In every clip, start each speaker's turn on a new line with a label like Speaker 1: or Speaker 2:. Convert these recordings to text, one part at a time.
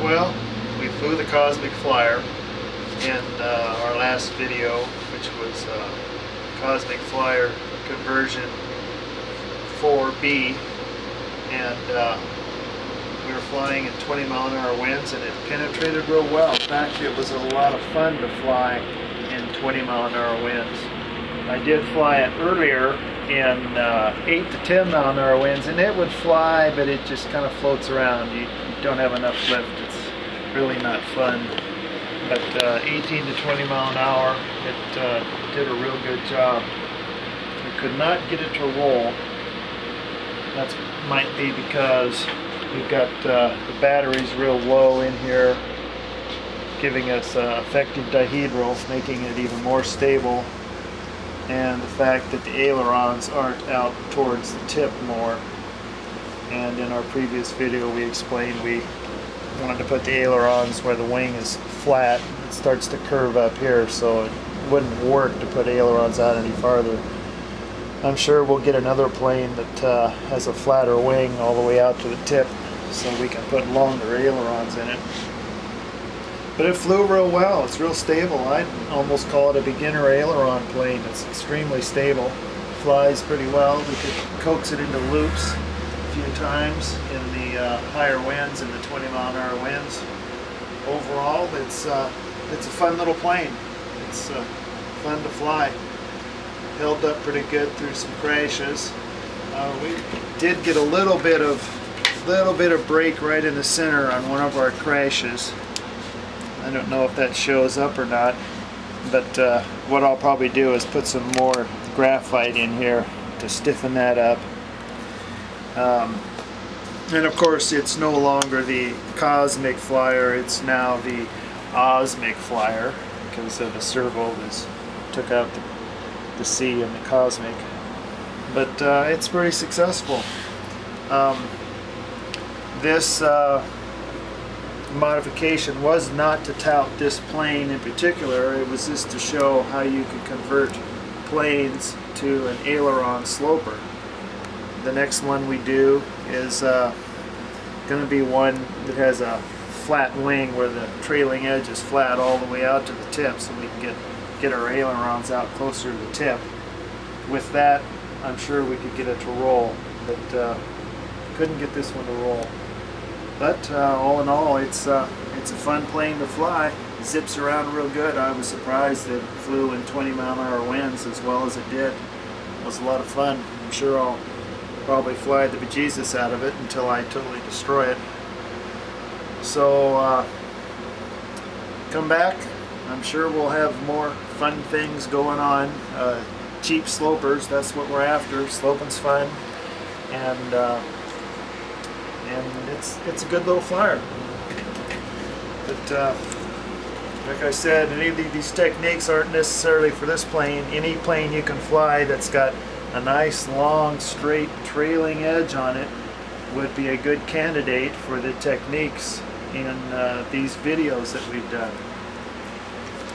Speaker 1: Well, we flew the Cosmic Flyer in our last video, which was Cosmic Flyer conversion 4B, and we were flying in 20-mile-an-hour winds, and it penetrated real well. In fact, it was a lot of fun to fly in 20-mile-an-hour winds. I did fly it earlier in 8 to 10-mile-an-hour winds, and it would fly, but it just kind of floats around. You don't have enough lift. It's really not fun. But 18 to 20 mile an hour, it did a real good job. We could not get it to roll. That might be because we've got the batteries real low in here, giving us effective dihedral, making it even more stable, and the fact that the ailerons aren't out towards the tip more. And in our previous video we explained we wanted to put the ailerons where the wing is flat. It starts to curve up here, so it wouldn't work to put ailerons out any farther. I'm sure we'll get another plane that has a flatter wing all the way out to the tip, so we can put longer ailerons in it. But it flew real well. It's real stable. I'd almost call it a beginner aileron plane. It's extremely stable. Flies pretty well. We could coax it into loops a few times in the higher winds, in the 20-mile-an-hour winds. Overall, it's a fun little plane. It's fun to fly. Held up pretty good through some crashes. We did get a little bit of brake right in the center on one of our crashes. I don't know if that shows up or not, but what I'll probably do is put some more graphite in here to stiffen that up. And of course, it's no longer the Cosmic Flyer, it's now the Osmic Flyer, because the servo took out the C and the Cosmic. But it's very successful. This modification was not to tout this plane in particular. It was just to show how you could convert planes to an aileron sloper. The next one we do is going to be one that has a flat wing where the trailing edge is flat all the way out to the tip, so we can get our ailerons out closer to the tip. With that, I'm sure we could get it to roll, but couldn't get this one to roll. But all in all, it's a fun plane to fly. It zips around real good. I was surprised that it flew in 20-mile-an-hour winds as well as it did. It was a lot of fun. I'm sure I'll probably fly the bejesus out of it until I totally destroy it. So come back. I'm sure we'll have more fun things going on. Cheap slopers, that's what we're after. Sloping's fun, and it's a good little flyer. But like I said, any of these techniques aren't necessarily for this plane. Any plane you can fly that's got a nice long straight trailing edge on it would be a good candidate for the techniques in these videos that we've done.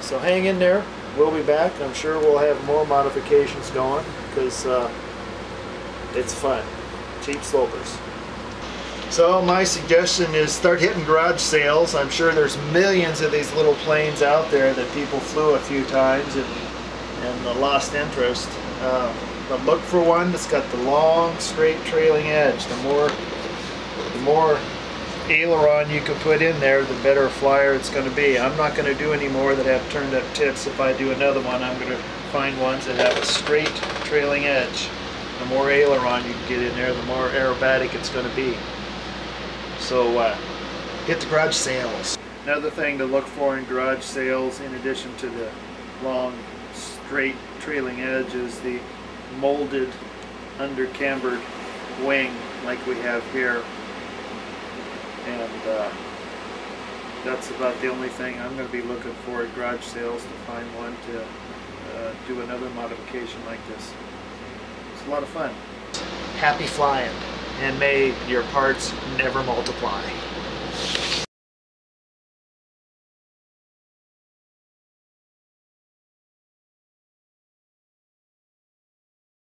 Speaker 1: So hang in there, we'll be back. I'm sure we'll have more modifications going, because it's fun. Cheap slopers. So my suggestion is start hitting garage sales. I'm sure there's millions of these little planes out there that people flew a few times and lost interest. But look for one that's got the long, straight trailing edge. The more aileron you can put in there, the better flyer it's going to be. I'm not going to do any more that have turned up tips. If I do another one, I'm going to find ones that have a straight trailing edge. The more aileron you can get in there, the more aerobatic it's going to be. So hit the garage sales. Another thing to look for in garage sales, in addition to the long, straight trailing edge, is the molded, under-cambered wing like we have here. And that's about the only thing I'm going to be looking for at garage sales, to find one to do another modification like this. It's a lot of fun. Happy flying, and may your parts never multiply.